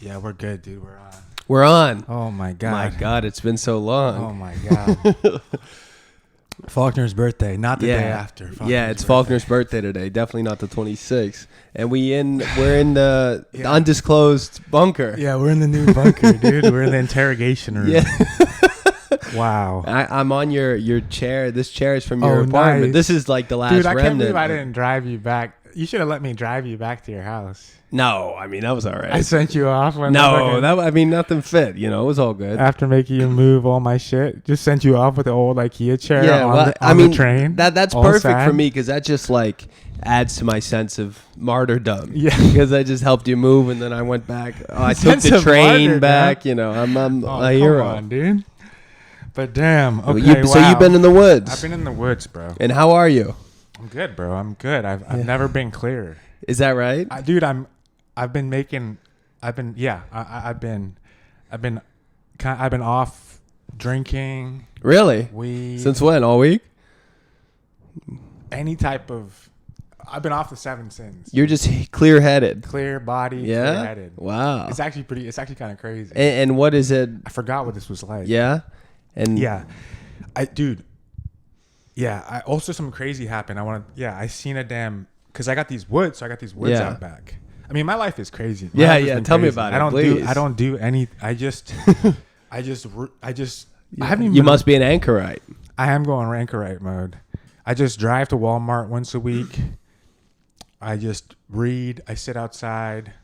Yeah, we're good, dude. We're on. We're on. Oh my god. My God, it's been so long. Oh my god. Faulkner's birthday, not the day after. It's Faulkner's birthday today. Definitely not the 26th. And we're in the undisclosed bunker. Yeah, we're in the new bunker, dude. We're in the interrogation room. Yeah. Wow. I'm on your chair. This chair is from your apartment. Nice. This is like the last dude, remnant. I can't believe I didn't drive you back. You should have let me drive you back to your house. No, I mean, that was all right. I sent you off when nothing fit. You know, it was all good. After making you move all my shit, just sent you off with the old IKEA chair on the train. That's perfect for me because that just like adds to my sense of martyrdom. Yeah, because I just helped you move and then I went back. I took the train back. You know, I'm a hero, come on, dude. But damn, okay. So you've been in the woods. I've been in the woods, bro. And how are you? I'm good, bro. I'm good. I've never been clearer. Is that right? I've been off drinking. Really? Weed. Since when? All week? Any type of. I've been off the 7 sins. You're just clear-headed. Clear body. Yeah. Clear-headed. Wow. It's actually kind of crazy. And what is it? I forgot what this was like. Yeah. And yeah, I also something crazy happened. I seen a damn because I got these woods. So I got these woods out back. I mean, my life is crazy. Tell me about it. I don't do any. I haven't even. You must be an anchorite. I am going anchorite mode. I just drive to Walmart once a week. I just read. I sit outside.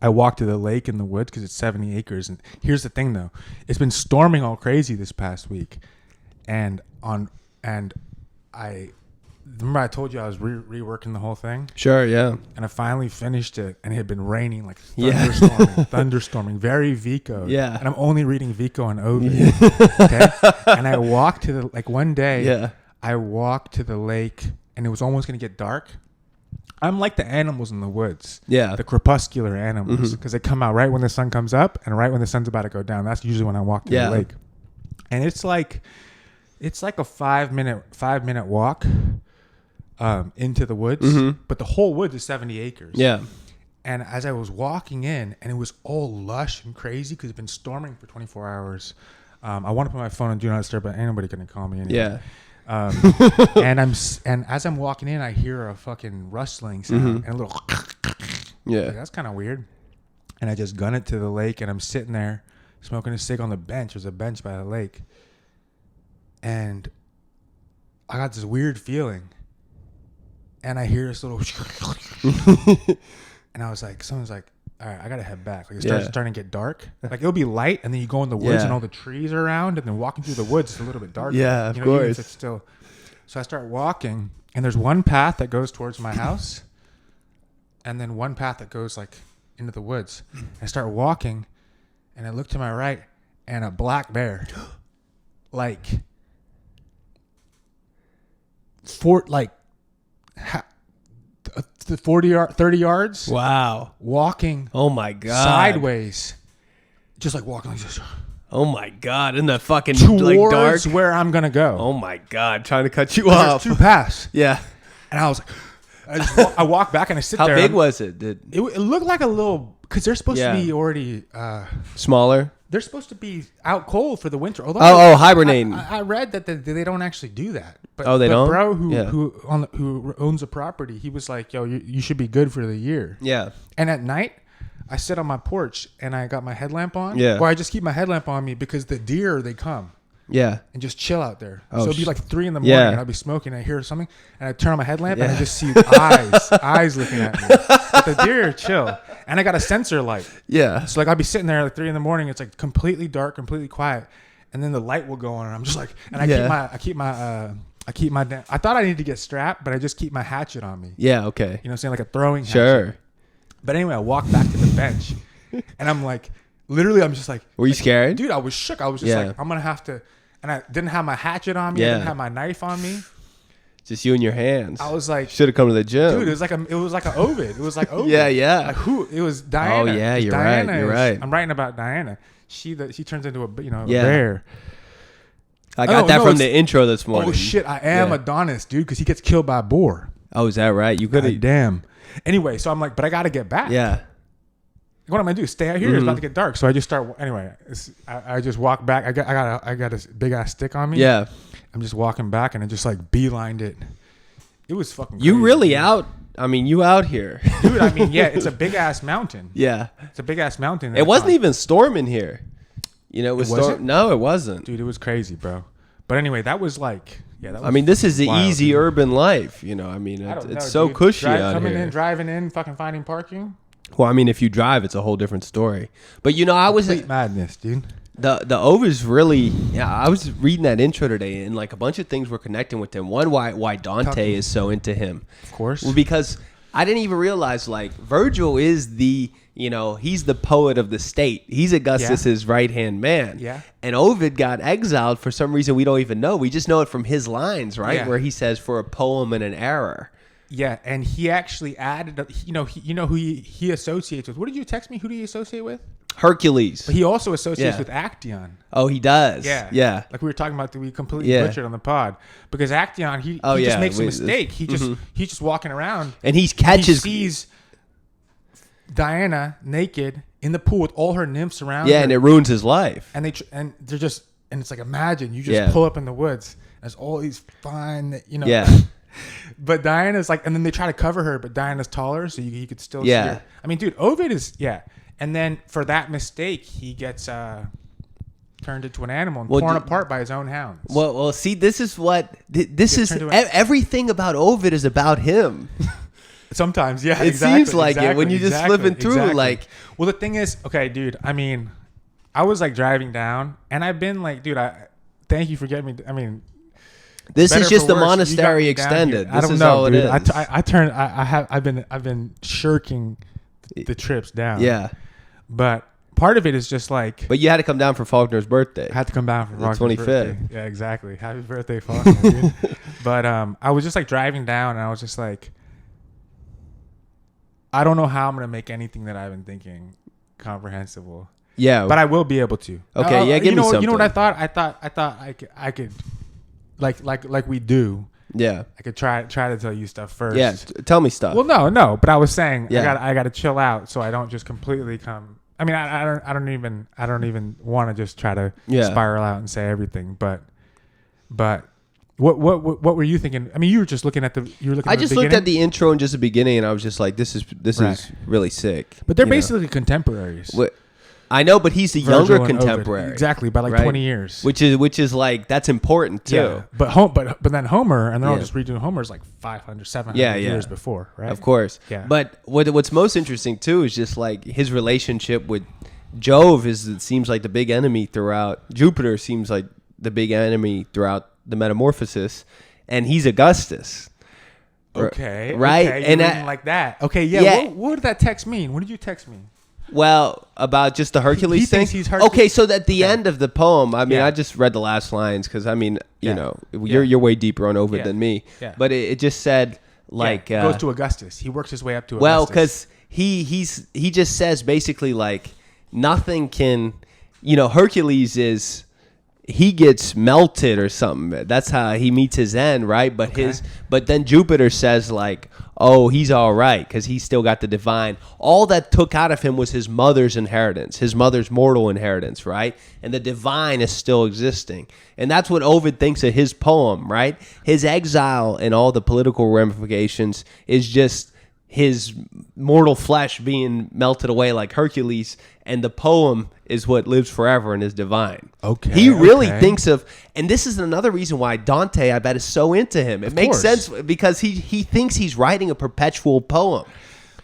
I walk to the lake in the woods because it's 70 acres. And here's the thing, though. It's been storming all crazy this past week. And I remember I told you I was reworking the whole thing? Sure, yeah. And I finally finished it, and it had been raining, like thunderstorming, very Vico. Yeah. And I'm only reading Vico and Ovid. Okay? And I walked to one day, I walked to the lake, and it was almost going to get dark. I'm like the animals in the woods. Yeah. The crepuscular animals. Because they come out right when the sun comes up and right when the sun's about to go down. That's usually when I walk to the lake. And it's like a 5 minute walk into the woods. But the whole woods is 70 acres. Yeah. And as I was walking in, and it was all lush and crazy because it's been storming for 24 hours. I want to put my phone on Do Not Disturb, but ain't nobody going to call me anyway. Yeah. And as I'm walking in, I hear a fucking rustling sound and a little. Yeah, like, that's kind of weird. And I just gun it to the lake, and I'm sitting there smoking a cig on the bench. There's a bench by the lake, and I got this weird feeling, and I hear this little. And I was like, someone's like, all right, I gotta head back. Like it's starting to get dark. Like it'll be light, and then you go in the woods, and all the trees are around, and then walking through the woods is a little bit darker. Yeah, of course. It's still. So I start walking, and there's one path that goes towards my house, and then one path that goes like into the woods. And I start walking, and I look to my right, and a black bear, like, 30 yards. Wow. Walking. Oh my God. Sideways. Just like walking like this. Oh my God. In the fucking towards like dark. Where I'm going to go. Oh my God. Trying to cut you off. There's 2 paths. Yeah. And I was like, I walk back and I sit there. How big was it? It looked like a little, because they're supposed to be already. Smaller? They're supposed to be out cold for the winter. Although hibernating. I read that they don't actually do that. But, they don't? Bro who owns a property, he was like, yo, you should be good for the year. Yeah. And at night, I sit on my porch and I got my headlamp on. Yeah. Or I just keep my headlamp on me because the deer, they come. Yeah. And just chill out there. So it'd be like 3 a.m. and I'd be smoking and I hear something and I turn on my headlamp and I just see eyes looking at me. But the deer chill. And I got a sensor light. Yeah. So like I'll be sitting there like 3 a.m. It's like completely dark, completely quiet. And then the light will go on and I'm just like, and I keep my I thought I needed to get strapped, but I just keep my hatchet on me. Yeah. Okay. You know what I'm saying? Like a throwing hatchet. Sure. But anyway, I walk back to the bench and I'm like, literally, I'm just like. Were you scared? Dude, I was shook. I was just like, I'm going to have to. And I didn't have my hatchet on me. I didn't have my knife on me. Just you and your hands. I was like. Should have come to the gym. Dude, it was like an Ovid. It was like Ovid. Yeah. Like who? It was Diana. Oh, yeah, you're right. I'm writing about Diana. She turns into a bear. I got that from the intro this morning. Oh, shit. I am Adonis, dude, because he gets killed by a boar. Oh, is that right? You could have. Damn. Anyway, so I'm like, but I got to get back. Yeah. what am I gonna do? Stay out here? It's about to get dark. So I just start. Anyway, I just walk back. I got a big ass stick on me. Yeah. I'm just walking back, and I just like beelined it. It was fucking. You crazy, really dude. out? I mean, you out here, dude? I mean, yeah, it's a big ass mountain. Yeah, it's a big ass mountain. It wasn't even storming here. You know, it was storm. No, it wasn't, dude. It was crazy, bro. But anyway, that was like, yeah. That was I mean, this is the wild, easy dude. urban life. You know, I mean, it's so cushy out coming here. in, driving in, fucking finding parking. Well, I mean, if you drive, it's a whole different story. But you know, I was madness, dude. The Ovid's really. Yeah, I was reading that intro today, and like a bunch of things were connecting with him. One, why Dante is so into him, of course. Well, because I didn't even realize like Virgil is the. You know, he's the poet of the state. He's Augustus's right-hand man. Yeah. And Ovid got exiled for some reason we don't even know. We just know it from his lines, right? Yeah. Where he says, for a poem and an error. Yeah, and he actually added, who he associates with. What did you text me? Who do you associate with? Hercules. But he also associates with Actaeon. Oh, he does. Yeah. Yeah. Like we were talking about, we completely butchered on the pod. Because Actaeon, he just makes a mistake. He's just walking around. And he catches... He sees Diana naked in the pool with all her nymphs around her. Yeah, and it ruins his life. And they're just, and it's like, imagine you just pull up in the woods. There's all these fine, Yeah. But Diana's like, and then they try to cover her, but Diana's taller, so you could still see her. I mean, dude, Ovid is, And then for that mistake, he gets turned into an animal and torn apart by his own hounds. Well, see, this is what, everything about Ovid is about him. Sometimes, yeah. It seems like it when you just flipping through, like. Well, the thing is, okay, dude. I mean, I was like driving down, and I've been like, dude. Thank you for getting me. I mean, this is just the monastery extended. I don't know, dude. I've been shirking the trips down. Yeah, but part of it is just like. But you had to come down for Faulkner's birthday. I had to come down for the 25th. Yeah, exactly. Happy birthday, Faulkner, dude. But I was just like driving down, and I was just like. I don't know how I'm gonna make anything that I've been thinking comprehensible. Yeah, but I will be able to. Okay, give me something. You know what I thought? I thought I could, like we do. Yeah, I could try to tell you stuff first. Yeah, tell me stuff. Well, no, but I was saying I got to chill out so I don't just completely come. I mean, I don't even want to just try to spiral out and say everything, but. What were you thinking? I mean, you were just looking at the. I just looked at the intro and just the beginning, and I was just like, "This is really sick." But they're basically contemporaries. I know, but he's a younger contemporary, Ovid. Exactly, by like 20 years. Which is like that's important too. Yeah. But then Homer, and they're all just redoing Homer's like 500, 700 years before, right? Of course. Yeah. But what's most interesting too is just like his relationship with Jove it seems like the big enemy throughout. Jupiter seems like the big enemy throughout the Metamorphosis, and he's Augustus. Okay. Right? Okay, and like that. Okay, yeah. What did that text mean? What did you text me? Well, about just the Hercules thing? Thinks he's Hercules. Okay, so at the end of the poem, I mean, I just read the last lines because, I mean, you know, you're way deeper on Ovid than me. Yeah. But it just said, like... It goes to Augustus. He works his way up to Augustus. Well, because he just says basically, like, nothing can... You know, Hercules is... He gets melted or something. That's how he meets his end, right? But but then Jupiter says like, oh, he's all right because he's still got the divine. All that took out of him was his mother's inheritance, his mother's mortal inheritance, right? And the divine is still existing. And that's what Ovid thinks of his poem, right? His exile and all the political ramifications is just his mortal flesh being melted away like Hercules, and the poem is what lives forever and is divine. Okay. He really thinks of, and this is another reason why Dante, I bet, is so into him. It makes sense because he thinks he's writing a perpetual poem.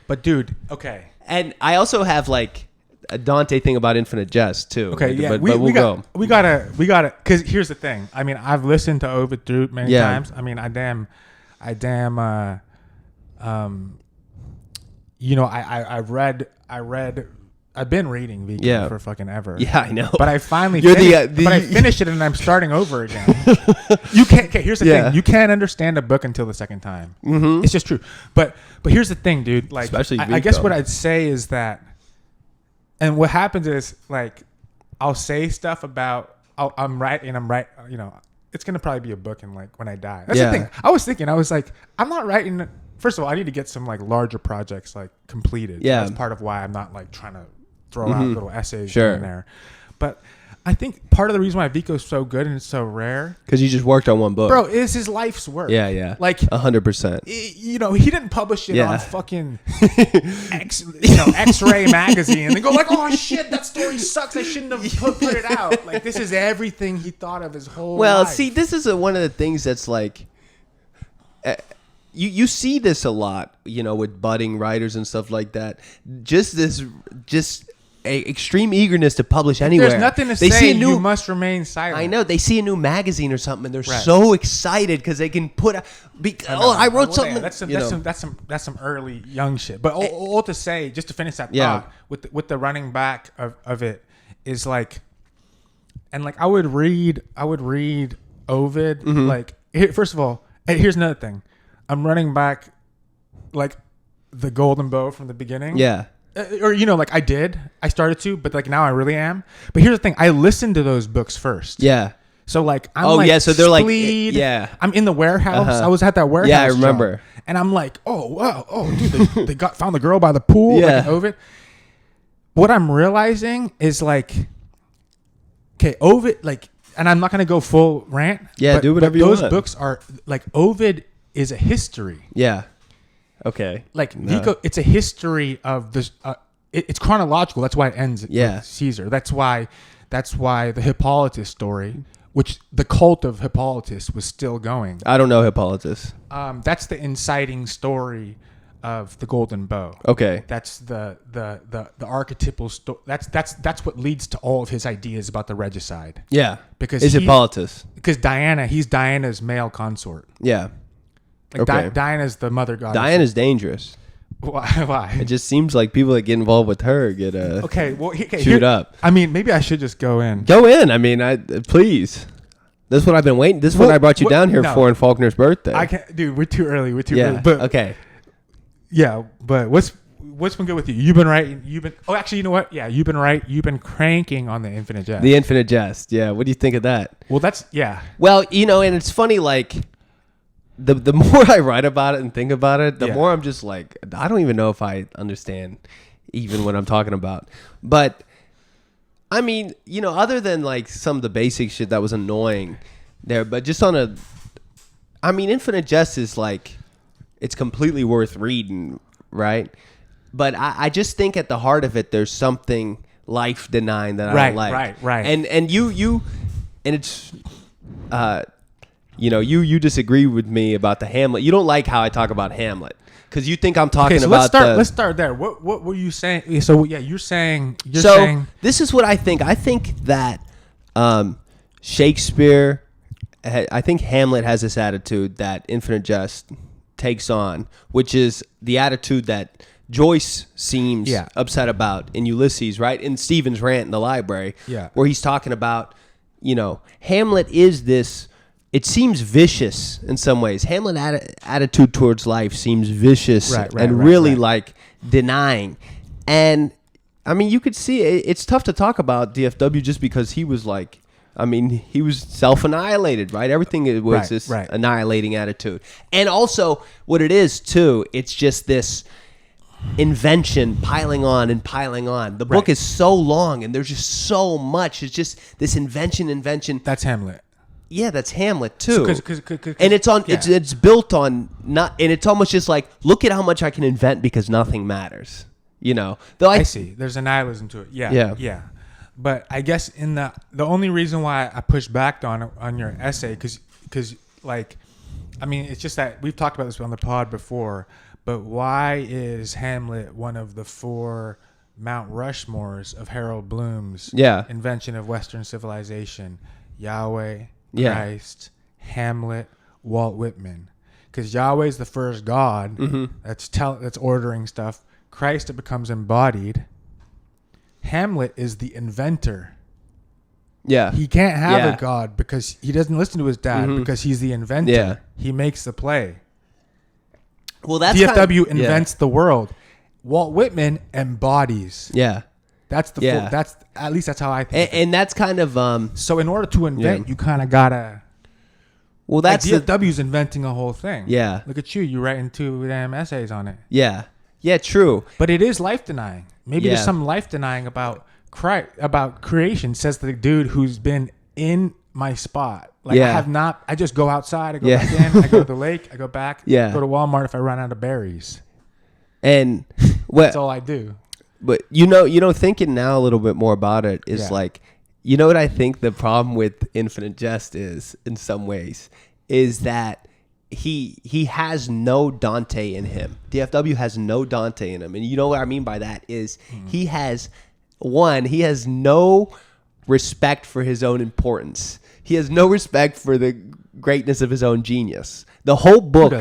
But dude, okay. And I also have like a Dante thing about Infinite Jest too. Okay, like, yeah. But we'll go. We gotta, because here's the thing. I mean, I've listened to Ovid through many times. I mean, you know, I've been reading vegan for fucking ever. Yeah, I know. But I finally finished it and I'm starting over again. You can't. Okay, here's the thing. You can't understand a book until the second time. Mm-hmm. It's just true. But here's the thing, dude. Like, especially I guess what I'd say is that, and what happens is like, I'll say stuff about I'm right. You know, it's gonna probably be a book and like when I die. That's the thing. I was thinking. I was like, I'm not writing first of all, I need to get some like larger projects like completed. Yeah. That's part of why I'm not like trying to throw out little essays Sure. here and there. But I think part of the reason why Vico's so good and it's so rare, because you just worked on one book, bro, is his life's work. Yeah. Like 100%. You know, he didn't publish it on fucking X-Ray magazine and they go like, oh shit, that story sucks. I shouldn't have put it out. Like this is everything he thought of his whole life. See, this is one of the things that's like, you see this a lot, you know, with budding writers and stuff like that. Just extreme eagerness to publish anywhere. There's nothing to say. You must remain silent. I know. They see a new magazine or something, and they're so excited because they can put. I wrote something. That's some early young shit. But all to say, just to finish that thought, with the running back of it is like, and like I would read Ovid. Like first of all, here's another thing. I'm running back, like the Golden Bow from the beginning. Yeah. Or, you know, like I started to, but like now I really am. But here's the thing. I listened to those books first. Yeah. So like, so they're like, I'm in the warehouse. I was at that warehouse. Yeah, I remember. Job, and I'm like, oh, wow. Oh, dude, they found the girl by the pool. Yeah. Like Ovid. What I'm realizing is like, okay, Ovid, like, and I'm not going to go full rant. Yeah, do whatever you want. Those books are like, Ovid is a history. Yeah. Okay. Like Vico, it's a history of this. It's chronological. That's why it ends with Caesar. That's why the Hippolytus story, which the cult of Hippolytus was still going. I don't know Hippolytus. That's the inciting story of the Golden Bow. Okay. That's the archetypal story. That's what leads to all of his ideas about the regicide. Yeah. Because Hippolytus. Because he's Diana's male consort. Yeah. Like okay. Diana's the mother goddess. Diana's dangerous. Why? It just seems like people that get involved with her get chewed up. I mean, maybe I should just go in. Go in. I mean, please. This is what I've been waiting. This is what I brought you down here for on Faulkner's birthday. I can't, dude. We're too early. But, okay. Yeah, but what's been good with you? You've been writing. Oh, actually, you know what? Yeah, you've been right. You've been cranking on the Infinite Jest. The Infinite Jest. Yeah. What do you think of that? Well, yeah. Well, you know, and it's funny, like. The more I write about it and think about it, the more I'm just like, I don't even know if I understand even what I'm talking about. But, I mean, you know, other than like some of the basic shit that was annoying there, but just Infinite Jest is like, it's completely worth reading, right? But I just think at the heart of it, there's something life denying that I don't like. Right. And you, and it's... you know, you disagree with me about the Hamlet. You don't like how I talk about Hamlet because you think I'm talking about. Let's start there. What were you saying? So you're saying. This is what I think. I think that Shakespeare. I think Hamlet has this attitude that Infinite Jest takes on, which is the attitude that Joyce seems upset about in Ulysses, right? In Stephen's rant in the library, where he's talking about, you know, Hamlet is this. It seems vicious in some ways. Hamlet's attitude towards life seems vicious and really like denying. And I mean, you could see it's tough to talk about DFW just because he was like, I mean, he was self-annihilated, right? Everything was this annihilating attitude. And also what it is too, it's just this invention piling on and piling on. The book is so long and there's just so much. It's just this invention. That's Hamlet. Yeah, that's Hamlet too. Cause, and it's built on not, and it's almost just like, look at how much I can invent because nothing matters. You know, though I see. There's a nihilism to it. Yeah. But I guess the only reason why I pushed back on your essay, because like, I mean, it's just that we've talked about this on the pod before. But why is Hamlet one of the 4 Mount Rushmores of Harold Bloom's invention of Western civilization? Yahweh, Christ, Hamlet, Walt Whitman. Because Yahweh is the first God that's ordering stuff. Christ, it becomes embodied. Hamlet is the inventor. Yeah. He can't have a God because he doesn't listen to his dad because he's the inventor. Yeah. He makes the play. Well, that's DFW invents the world. Walt Whitman embodies. Yeah. That's that's at least that's how I think. And that's kind of so in order to invent, you kind of gotta Well, that's like DFW's inventing a whole thing. Yeah. Look at you. You're writing 2 damn essays on it. Yeah. Yeah, true. But it is life denying. Maybe there's some life denying about creation, says the dude who's been in my spot. Like I just go outside, I go back in, I go to the lake, I go back, go to Walmart if I run out of berries. And that's all I do. But thinking now a little bit more about it is like, you know what I think the problem with Infinite Jest is in some ways is that he has no Dante in him. DFW has no Dante in him. And you know what I mean by that is he has no respect for his own importance. He has no respect for the greatness of his own genius. The whole book,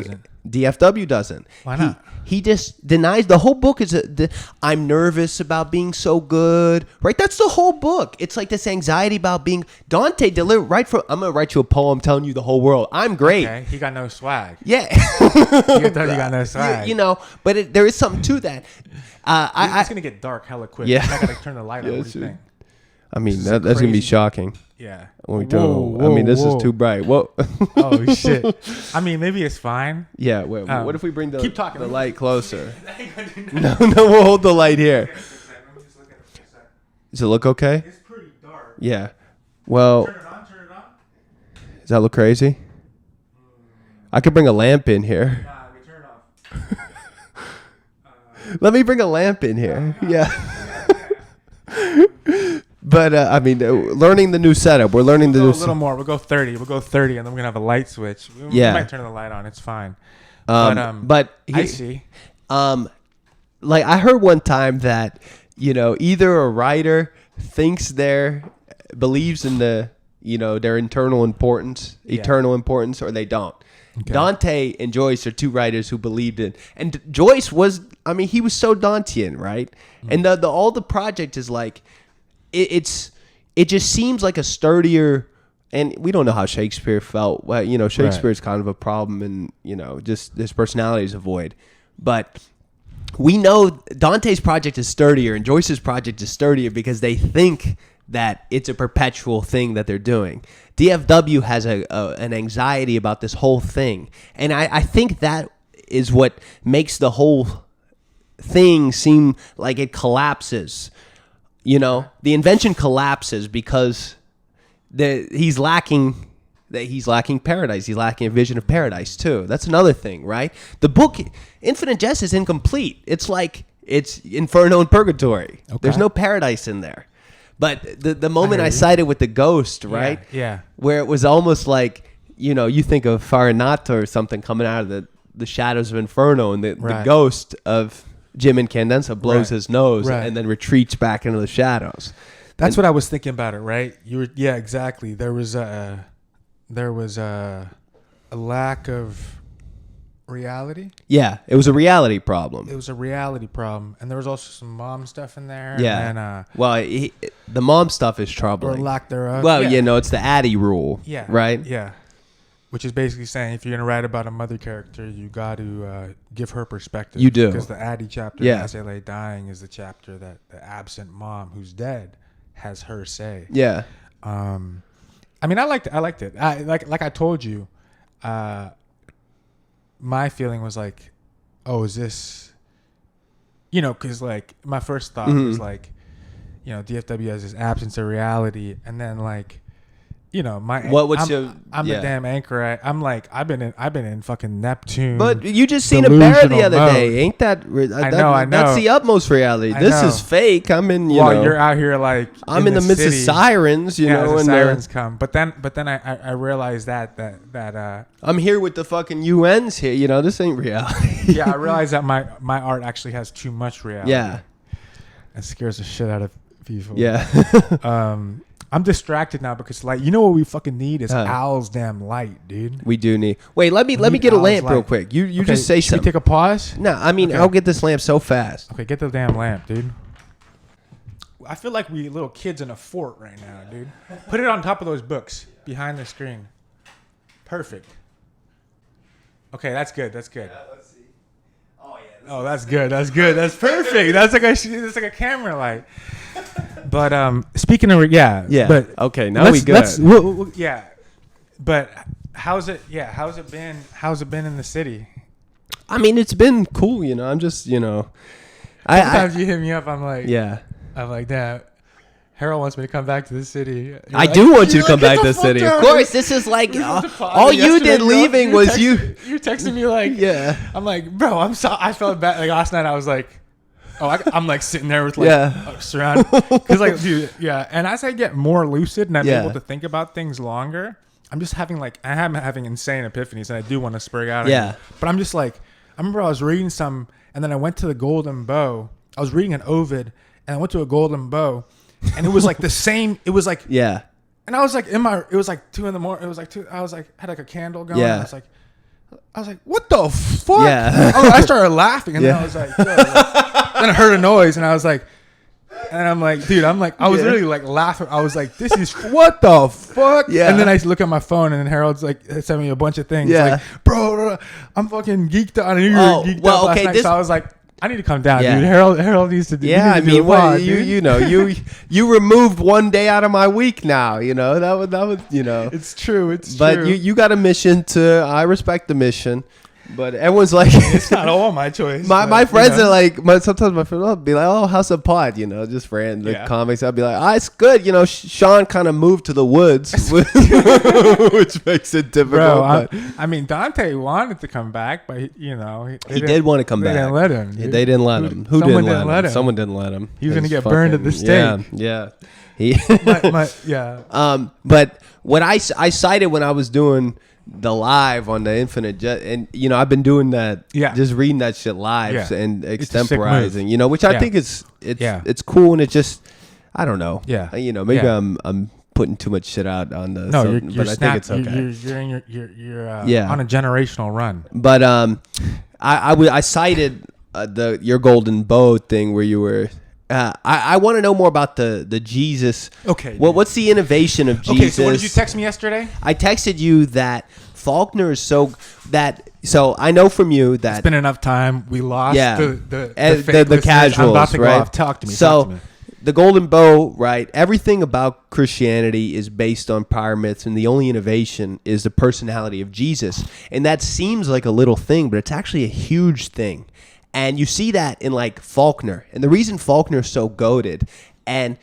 DFW doesn't. Why not? He just denies. The whole book is I'm nervous about being so good, right? That's the whole book. It's like this anxiety about being Dante delivered right from. I'm gonna write you a poem telling you the whole world I'm great. Okay, he got no swag. Yeah, he got no swag. But there is something to that. It's gonna get dark hella quick. Yeah, I gotta turn the light on. What do you think? I mean, that's gonna be shocking. Yeah. This is too bright. Whoa. Oh shit. I mean, maybe it's fine. Yeah. Wait, what if we bring the light closer? No, we'll hold the light here. Does it look okay? It's pretty dark. Yeah. Well. Turn it on. Does that look crazy? I could bring a lamp in here. Nah, we turn it off. Let me bring a lamp in here. Yeah. But I mean, learning the new setup. We're learning the new. A little more. We'll go 30. And then we're gonna have a light switch. We might turn the light on. It's fine. But I see. Like I heard one time that either a writer believes in their internal importance, eternal importance, or they don't. Okay. Dante and Joyce are 2 writers who believed in, and Joyce was. I mean, he was so Dantean, right? Mm-hmm. And all the project is like. It just seems like a sturdier, and we don't know how Shakespeare felt. Well, Shakespeare's kind of a problem, and just his personality is a void. But we know Dante's project is sturdier, and Joyce's project is sturdier because they think that it's a perpetual thing that they're doing. DFW has an anxiety about this whole thing, and I think that is what makes the whole thing seem like it collapses. The invention collapses because he's lacking paradise. He's lacking a vision of paradise too. That's another thing, right? The book Infinite Jest is incomplete. It's like it's Inferno and Purgatory. Okay. There's no paradise in there. But the moment I cited with the ghost, right? Yeah. Where it was almost like, you think of Farinata or something coming out of the shadows of Inferno, and the ghost of Jim Incandenza blows his nose and then retreats back into the shadows. That's what I was thinking about it, right? Exactly. There was a lack of reality. Yeah, it was a reality problem. And there was also some mom stuff in there. Yeah. And, the mom stuff is troubling. Or lack thereof. Well, it's the Addy rule. Yeah. Right? Yeah. Which is basically saying if you're going to write about a mother character, you got to give her perspective. You do. Because the Addie chapter in As I Lay Dying is the chapter that the absent mom who's dead has her say. Yeah. I mean, I liked it. Like I told you, my feeling was like, oh, is this, because like my first thought was like, DFW has this absence of reality. And then like, I'm the damn anchor. I'm like, I've been in fucking Neptune. But you just seen a bear the other day, ain't that? I know. That's the utmost reality. This is fake. I'm in. You're out here like I'm in the midst of sirens. And sirens come. But then I realized that I'm here with the fucking UNs here. This ain't reality. I realized that my art actually has too much reality. Yeah, it scares the shit out of people. Yeah. I'm distracted now because what we fucking need is Al's damn light, dude. We do need. Wait, let me get a lamp real quick. You okay, just say something. Should we take a pause? No, I mean I'll get this lamp so fast. Okay, get the damn lamp, dude. I feel like we little kids in a fort right now, dude. Put it on top of those books behind the screen. Perfect. Okay, that's good. That's good. Yeah, let's see. Oh, that's good. That's good. That's perfect. That's like a camera light. But speaking of But okay, now we good. But how's it? Yeah, how's it been? How's it been in the city? I mean, it's been cool. I'm just Sometimes you hit me up. I'm like, yeah. I'm like, damn. Harold wants me to come back to the city. I do want you to come back to the city. Of course, this is like all you did leaving was you. You're texting me like, yeah. I'm like, bro, I'm so. I felt bad. Like last night, I was like, I'm like sitting there with like surrounded because like, dude, yeah. And as I get more lucid and I'm able to think about things longer, I'm just having I'm having insane epiphanies, and I do want to spur out. Yeah. But I'm just like, I remember I was reading some, and then I went to the Golden Bow. I was reading an Ovid, and I went to a Golden Bow. And it was like the same. It was like yeah. And I was like it was like 2 a.m. It was like 2. I was like had like a candle going. Yeah. I was like, what the fuck? Yeah. I started laughing, and then I was like, yo, then I heard a noise, and I was like, and I'm like, dude, I was really like laughing. I was like, this is what the fuck? Yeah. And then I look at my phone, and then Harold's like sent me a bunch of things. Yeah. Like, bro, I'm fucking geeked out. I knew you were geeked out last night. So I was like, I need to come down, dude. Harold needs to do. Yeah, I mean, you removed one day out of my week now. That was. It's true. But you got a mission to. I respect the mission. But everyone's like, it's not all my choice. My friends are like, sometimes my friends will be like, oh, how's the pod? Just random comics. I'll be like, it's good. Sean kind of moved to the woods, which makes it difficult. Bro, I mean, Dante wanted to come back, but he did want to come back. They didn't let him. They didn't let him. Who didn't let him? Someone didn't let him. He was gonna get burned at the stake. Yeah. But what I cited when I was doing the live on the Infinite Jet, and I've been doing that, just reading that shit live and extemporizing, which I think it's cool, and it just, I don't know, maybe I'm putting too much shit out on the but I think it's okay. You're on a generational run. But I cited your Golden Bow thing where you were. I want to know more about the Jesus. Okay. Well, what's the innovation of Jesus? Okay, so what did you text me yesterday? I texted you that Faulkner is so I know from you that it's been enough time. We lost the casuals. I'm about to go right? off. Talk to me. So the Golden Bow, right? Everything about Christianity is based on prior myths, and the only innovation is the personality of Jesus. And that seems like a little thing, but it's actually a huge thing. And you see that in like Faulkner. And the reason Faulkner is so goated, and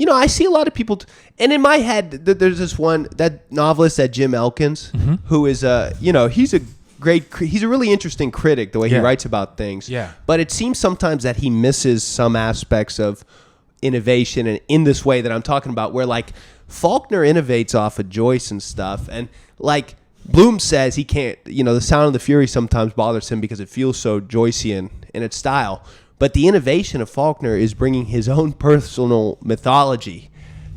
I see a lot of people, and in my head, there's this that novelist, that Jim Elkins, who is he's a really interesting critic, the way he writes about things. Yeah. But it seems sometimes that he misses some aspects of innovation, and in this way that I'm talking about, where like Faulkner innovates off of Joyce and stuff, and like Bloom says he can't, the Sound of the Fury sometimes bothers him because it feels so Joycean in its style. But the innovation of Faulkner is bringing his own personal mythology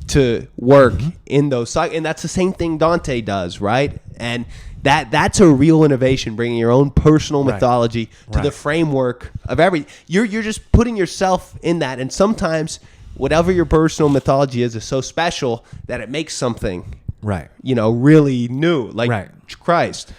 to work in those. And that's the same thing Dante does, right? And that's a real innovation, bringing your own personal mythology to the framework of everything. You're just putting yourself in that. And sometimes whatever your personal mythology is so special that it makes something really new, like Christ.